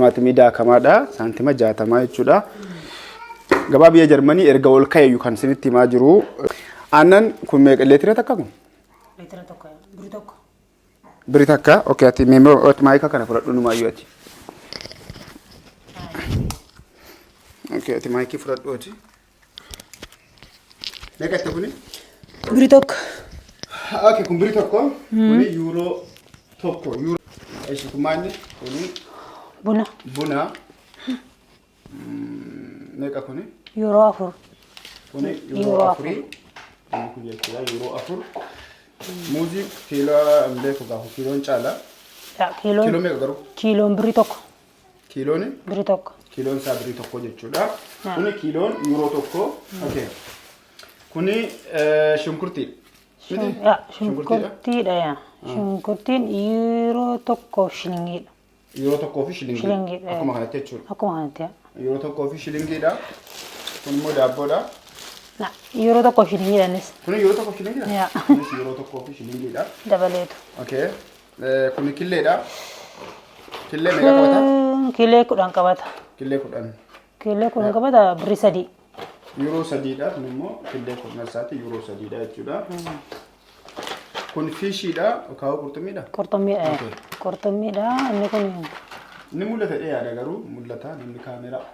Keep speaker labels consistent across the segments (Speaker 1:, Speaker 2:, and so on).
Speaker 1: timaatimii daakamaadha saantima 60 jechuudha. Gabaa biyya Jarmanii erga ol ka'e kan isinitti himaa jiru. Aannan kun meeqa leetira takka kun?
Speaker 2: Leetira tokko biri tokko.
Speaker 1: Biri takka okay ati meemo maayika kana fudhadhu numaayyuu ati. Okay ati maayikii fudhadhu ati. Meeqa itti kuni?
Speaker 2: Biri tokko.
Speaker 1: Okay kun biri tokko kuni euro tokko euro. Eeshi kun maanni kuni buna. Meeqa kuni?
Speaker 2: Euro 4.
Speaker 1: Kuni euro 4. Kun jechuudha euro 4. Muuziin kiiloo ambeeku gaafa kiiloon caala. Kiiloo meeqa garuu?
Speaker 2: Kiiloon biri tokko.
Speaker 1: Kiiloon?
Speaker 2: Biri tokko.
Speaker 1: Kiiloon isaa biri tokko jechuudha. Kuni kiiloon euro tokko. Okay. Kuni shunkurtii.
Speaker 2: Shunkurtiidha yaa. Shunkurtiin euro tokko shilingiidha.
Speaker 1: Euro tokkoo fi shilingiidha. Akkuma kanatti jechuudha.
Speaker 2: Akkuma kanatti.
Speaker 1: Euro tokkoo fi shilingiidha. Kun immoo daabboodha.
Speaker 2: Euro tokko shilingiidha nis.
Speaker 1: Kun euro tokko shilingiidha? Kunis euro tokkoo fi shilingiidha.
Speaker 2: Dabaleetu.
Speaker 1: Okay. Kun killeedha. Killee meeqa qabata?
Speaker 2: Killee 10 qabata.
Speaker 1: Killee 10.
Speaker 2: Killee 10 qabata biri 3.
Speaker 1: Euro 3dha kun immoo killee 10 isaati euro 3dha jechuudha. Kun fishiidha kaawwa qurxummiidha?
Speaker 2: Qurxummiidha. Qurxummiidha inni kun.
Speaker 1: Inni mul'ata dheeyaadha garuu mul'ata namni kaameraa.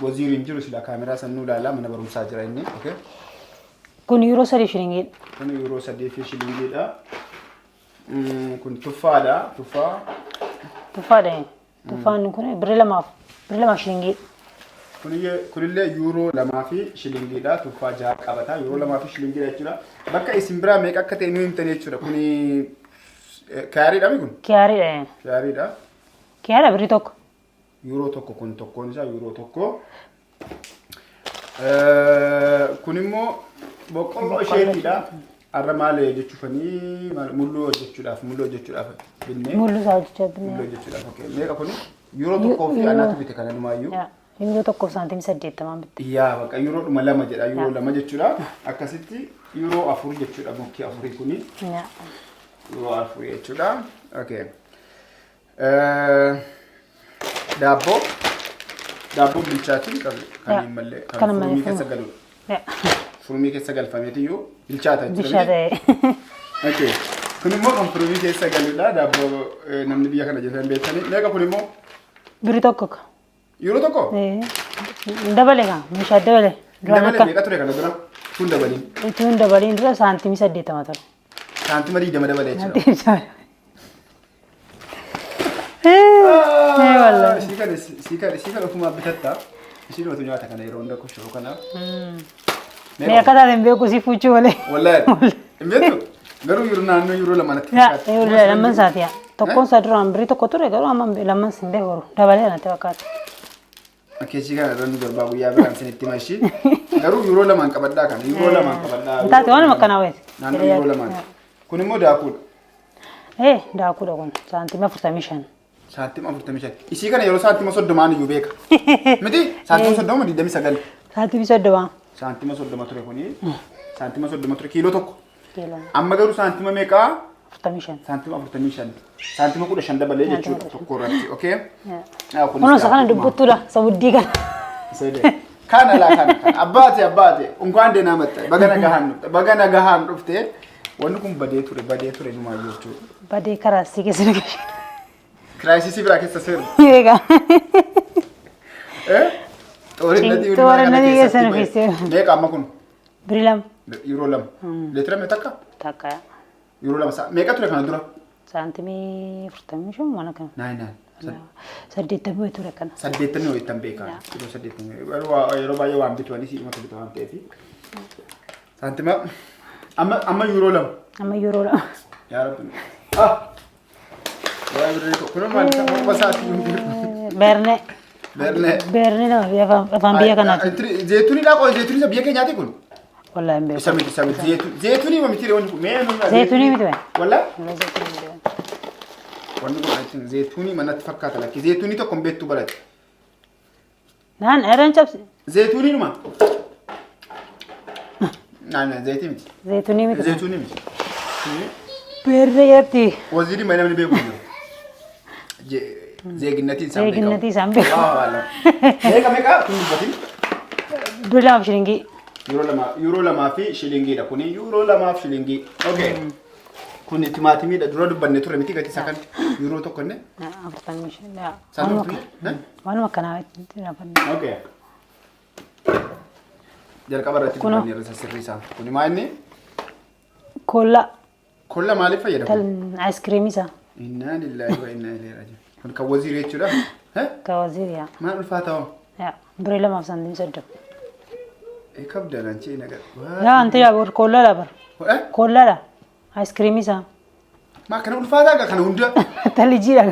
Speaker 1: Waziiriin jiru sila kaameraa sanuu ilaalaa mana barumsaa jira inni. Okay.
Speaker 2: Kun euro 3 shilingiidha.
Speaker 1: Kun euro 3 fi shilingiidha. Kun tuffaadha.
Speaker 2: Tuffaadha. Tuffaan kun biri 2 shilingiidha.
Speaker 1: Kunillee euro 2 fi shilingiidha. Tuffaa 6 qabata. Euro 2 fi shilingiidha jechuudha. Bakka isin biraa meeqa akka ta'e nuyi himtanii jechuudha. Kuni kiyaariidha mi kun?
Speaker 2: Kiyaariidha.
Speaker 1: Kiyaariidha.
Speaker 2: Kiyaara biri tokko.
Speaker 1: Euro tokko kun tokkoon isaa euro tokko. Kun immoo boqqolloo isheetiidha. Arra maal jechuufanii mulluu hojjechuudhaaf binnee.
Speaker 2: Mulluu isaa hojjechuudhaaf binnee.
Speaker 1: Mulluu hojjechuudhaaf okay. Meeqa kuni? Euro tokkoo fi anaatu bite kana numaayyuu.
Speaker 2: Euro tokko saantimii 80 bitte.
Speaker 1: Yaa bakka euro dhuma 2 jedha euro 2 jechuudha. Akkasitti euro 4 jechuudha bokkii 4 kuni. Euro 4 jechuudha. Okay. Daabboon bilchaatiin kan malee kan furmii keessa galudha. Furmii keessa galfameetiyyuu bilchaata jechuudha. Okay. Kun immoo kan furmii keessa galudha. Daabboo namni biyya kana jedhan beekanii. Meeqa kun immoo?
Speaker 2: Biri tokko.
Speaker 1: Euro tokko?
Speaker 2: Dabale kan meeshaa dabale.
Speaker 1: Dabale meeqa ture kana dura? Kun dabaliin.
Speaker 2: Kun dabaliin dura saantimii 80 ture.
Speaker 1: Saantima 20 dabalee
Speaker 2: jechuudha.
Speaker 1: Sikar ofuma bitatta. Isin watu nyaata kana yeroo hunda kushoo kana.
Speaker 2: Meeqa taate beeku si fuuchuu malee.
Speaker 1: Wallahi. Imbeetu garuu yeroo naannoo yeroo lamanatti fakkaata.
Speaker 2: Yeroo laman saatiya. Tokkoon isaa duraan biri tokko ture garuu amma laman sin beeku dabalee natti fakkaata.
Speaker 1: Akeechi kana irra nu darbaa guyyaa biraan sinitti mashi. Garuu yeroo lamaan qabadhaa kana yeroo lamaan qabadhaa.
Speaker 2: Taate waan makkanaa wayiiti.
Speaker 1: Naannoo yeroo lamaan. Kun immoo daakuudha.
Speaker 2: Daakuudha kun saantima 45.
Speaker 1: Saantima 45. Isii kana yeroo saantima 30 iyyuu beeka. Miti saantima 30 29.
Speaker 2: Saantima 30.
Speaker 1: Saantima 30 ture kuni. Saantima 30 ture kiiloo tokko. Amma garuu saantima meeqa?
Speaker 2: 45.
Speaker 1: Saantima 45. Saantima 15 dabalee jechuudha tokko irratti. Okay?
Speaker 2: Kunuun isa kana dubbuttuudha sabuddii kana.
Speaker 1: Kana laa kana. Abbaate. Unkaan deena matta. Bagana gahaan dhufte. Wanni kun badee ture numaa jechuudha.
Speaker 2: Badee karaa si keessa nagashi.
Speaker 1: Kiraayisii biraa keessa seeru.
Speaker 2: Eegaa.
Speaker 1: Xoorinnatii keessa nufi. Meeqa amma kun?
Speaker 2: Biri 2.
Speaker 1: Euro 2. Leetira mee takka?
Speaker 2: Takka.
Speaker 1: Euro 2. Meeqa ture kana dura?
Speaker 2: Saantimii 45 mana kana.
Speaker 1: Naan.
Speaker 2: 80 ture kana.
Speaker 1: 80 ho'itan beekaa. Yeroo 80. Yeroo baay'ee waan bituanii si dhimma bitu waan ta'eef. Saantima amma euro 2.
Speaker 2: Amma euro 2.
Speaker 1: Yaa rabbi. Kun maal ta'uu basaati?
Speaker 2: Berne nama afaan biyya kanaati.
Speaker 1: Zeetuniidha qoo zeetuniisa biyya keenyaati kun?
Speaker 2: Wallahi hin beeku.
Speaker 1: Isa miti zeetunii ma miti wanni kun mee nuna
Speaker 2: zeetunii miti wayi.
Speaker 1: Wallahi? Wanni kun zeetunii manatti fakkaata lakki zeetunii tokko hin beektu balate.
Speaker 2: Naan eran cabsi.
Speaker 1: Zeetunii numa? Naan zeetii miti.
Speaker 2: Zeetunii miti.
Speaker 1: Zeetunii miti.
Speaker 2: Berne yerti.
Speaker 1: Wazirii mai namni beeku jiru. Zeeginnatiin isaan beekamu.
Speaker 2: Zeeginnatii isaan beekamu.
Speaker 1: Waa waalama. Meeqa meeqa kun dubbatiin?
Speaker 2: Birrii lamaaf shilingii.
Speaker 1: Yuuroo lamaa fi shilingiidha kuni yuuroo lamaaf shilingii. Okay. Kun timaatimiidha dura dubbanne ture miti gatii isaa kan yuuroo tokko ne?
Speaker 2: 45.
Speaker 1: Saanuma
Speaker 2: Waanuma akkanaa itti naafanne.
Speaker 1: Okay. Jalqaba irratti dubbanne irra sirrii isaa. Kuni maa inni?
Speaker 2: Kollaa.
Speaker 1: Kollaa maaliif fayyada?
Speaker 2: Kan aayiskiriimii isaa.
Speaker 1: Innaa lillahi wa innaa ilaihi raaji'uun. Kun kan waziirii jechuudha?
Speaker 2: Kan waziirii yaa.
Speaker 1: Maal ulfaataa hoo?
Speaker 2: Birrii lamaaf saantimii 8.
Speaker 1: Kabdaan anchee nagar.
Speaker 2: Yaa anti yaa bor kollaadha bar. Kollaadha. Aayiskiriimii isaa.
Speaker 1: Maa kana ulfaataa kana hunda?
Speaker 2: Talijiidha.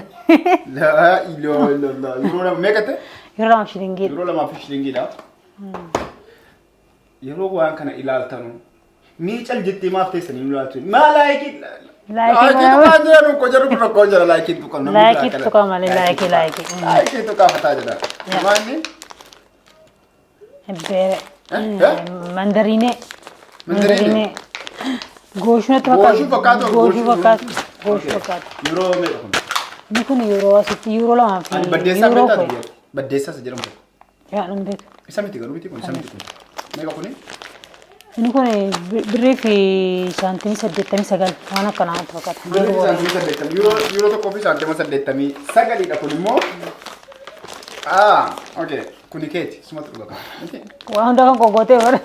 Speaker 1: Laa ilaaha illallah. Yeroo lama meeqate?
Speaker 2: Yeroo lamaaf shilingiidha.
Speaker 1: Yeroo lamaaf shilingiidha. Yeroo waan kana ilaaltanu miical jettee maaf teessanii ilaaltu? Maa laayikii? Laayikii tuqaa jiran ko jaru kun rakkoo jira laayikii tuqaa.
Speaker 2: Laayikii tuqaa malee laayikii.
Speaker 1: Laayikii tuqaa fataa jira. Maanni?
Speaker 2: Beere. Mandarinee. Gooshuu fakkaatu. Gooshuu fakkaatu.
Speaker 1: Yeroo meeqa kun?
Speaker 2: Inni kun yeroo asitti yeroo lamaa fi
Speaker 1: baddeessaa beektaa ture. Baddeessaa isa jedhamu.
Speaker 2: Yaa nan beeka.
Speaker 1: Isa miti garuu miti kun isa miti kun. Meeqa kuni?
Speaker 2: Inni kun birrii fi saantimii 89 waan akkanaatti fakkaata.
Speaker 1: Birrii fi saantimii 80 yeroo tokkoo fi saantima 89dha kun immoo. Okay. Kuni keeti sumatu dhugaa.
Speaker 2: Waan hunda kan qoqqootee bara.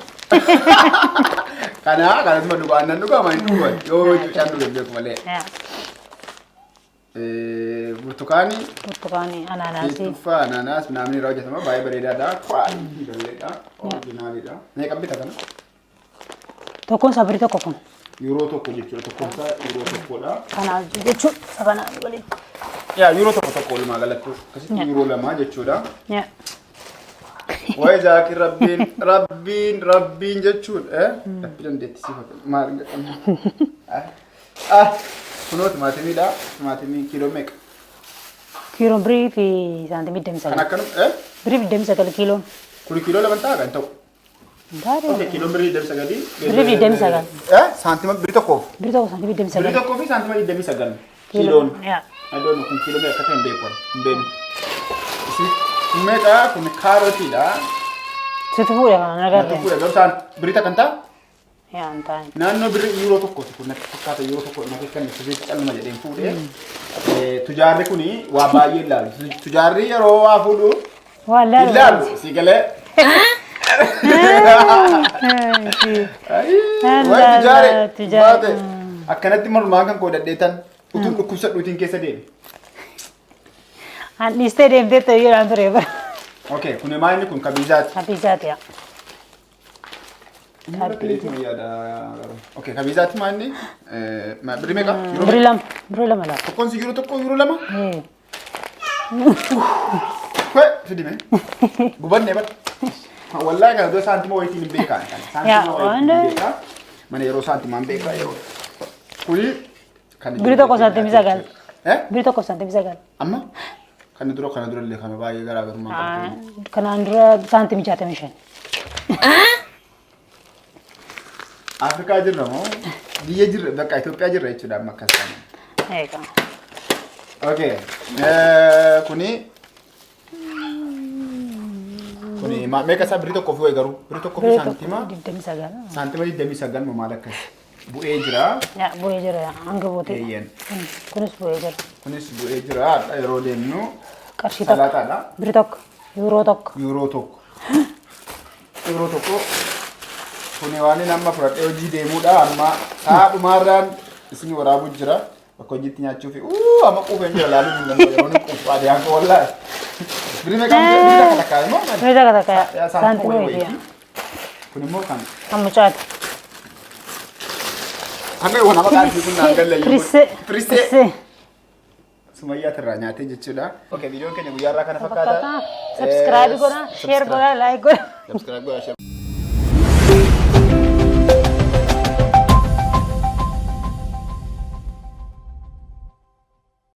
Speaker 1: Kana cuma dhugaa annan dhugaa maal dhugaa yoo cuucaan dhugaa beeku malee. Burtukaanii. Anaanaasii. Tuffaa anaanaas naamni irraa hojjetama baay'ee bareedaadha. Kwaalii bareedaa. Orijinaaliidha. Meeqa bita kana?
Speaker 2: Tokkoon isaa birrii tokko kun.
Speaker 1: Yeroo tokko jechuudha. Tokkoon isaa yeroo tokkodha.
Speaker 2: Kanaaf jechuun sabanaa waliin.
Speaker 1: Yaa yeroo tokko walumaa galatti akkasitti yeroo lamaa jechuudha. Wayi zaaki rabbiin jechuun rabbi dandeetti si fakkaata maal kunoo timaatimiidha timaatimii kiiloo meeqa?
Speaker 2: Kiiloon birrii fi saantimii 29.
Speaker 1: Kan akkanum
Speaker 2: birrii fi 29 kiiloon.
Speaker 1: Kuni kiiloo lama ta'a kan ta'u. Okay kiiloon birrii 29.
Speaker 2: Birrii fi 29.
Speaker 1: Saantima birrii tokkoof.
Speaker 2: Birrii tokko saantimii 29.
Speaker 1: Birrii tokkoo fi saantima 29 kiiloon. Adoon kun kiiloo meeqa ta'e hin beeku. Meeqa kun kaarotiidha.
Speaker 2: Situ fuudhee kana nagartee.
Speaker 1: Fuudhee garuu birrii takkan ta'a?
Speaker 2: Yaa hin taane.
Speaker 1: Naannoo birrii yeroo tokkooti kun natti fakkaata yeroo tokko natti kan sirriitti calma jedheen fuudhee. Tujaarri kuni waa baay'ee ilaalu. Tujaarri yeroo waa fuudhu.
Speaker 2: Waa ilaalu.
Speaker 1: Si galee. Wayi tujaarri. Akkanatti mormaa kan koo dadheetan utuun dhukkubsadhuutiin keessa deeme.
Speaker 2: Dhiistee deemtee ta'ee yeroo ture bara.
Speaker 1: Okay, kun maal kun kabizaati?
Speaker 2: Kabizaati yaa.
Speaker 1: Okay, kabizaati maal inni? Birrii meeqa?
Speaker 2: Birrii lama. Birrii lama laata.
Speaker 1: Tokkoon si tokko yeroo lama? Fidime. Gubanne bara. Wallaahi kana dura saantima wayitiin hin beekan. Saantima wayitiin hin beekan. Mana yeroo saantimaan beekaa yeroo. Kuni kan
Speaker 2: birrii tokko saantimii 9. Birrii tokko saantimii 9.
Speaker 1: Amma? Kan dura illee kan baay'ee garaagarummaa qabu.
Speaker 2: Kanaan dura saantimii 65.
Speaker 1: Afrikaa jirra moo biyya jirra bakka Itoophiyaa jirra jechuudha amma akkas kana.
Speaker 2: Eegaa.
Speaker 1: Okay. Kuni meeqa isaa birrii tokkoof wayi garuu birrii tokkoof saantima
Speaker 2: 29.
Speaker 1: Saantima 29 maal akkas bu'ee jira.
Speaker 2: Yaa bu'ee jira hanga bootee. Kunis bu'ee jira.
Speaker 1: Kunis bu'ee jira yeroo deemnu.
Speaker 2: Qarshii tokko.
Speaker 1: Salaataadha.
Speaker 2: Birrii tokko. Yuuroo tokko.
Speaker 1: Yuuroo tokko. Yuuroo tokko. Kuni waan inni amma fudhadhee hojii deemuudha amma sa'a dhumaarraan isin waraabu jira bakka hojiitti nyaachuufi amma quufeen jira laaluun hin danda'u yeroo inni quufu adiyaan koo wallaahi. Birrii meeqa birrii takka immoo?
Speaker 2: Birrii takka saantima wayii.
Speaker 1: Kun immoo kan?
Speaker 2: Kan mucaati.
Speaker 1: Hanga yoo nama qaansi kun naan galle.
Speaker 2: Firissee.
Speaker 1: Sumayyaa irraa nyaatee jechuudha. Okay, viidiyoon keenya guyyaa irraa kana fakkaata.
Speaker 2: Subscribe godhaa, share godhaa, like godhaa.
Speaker 1: Subscribe godhaa.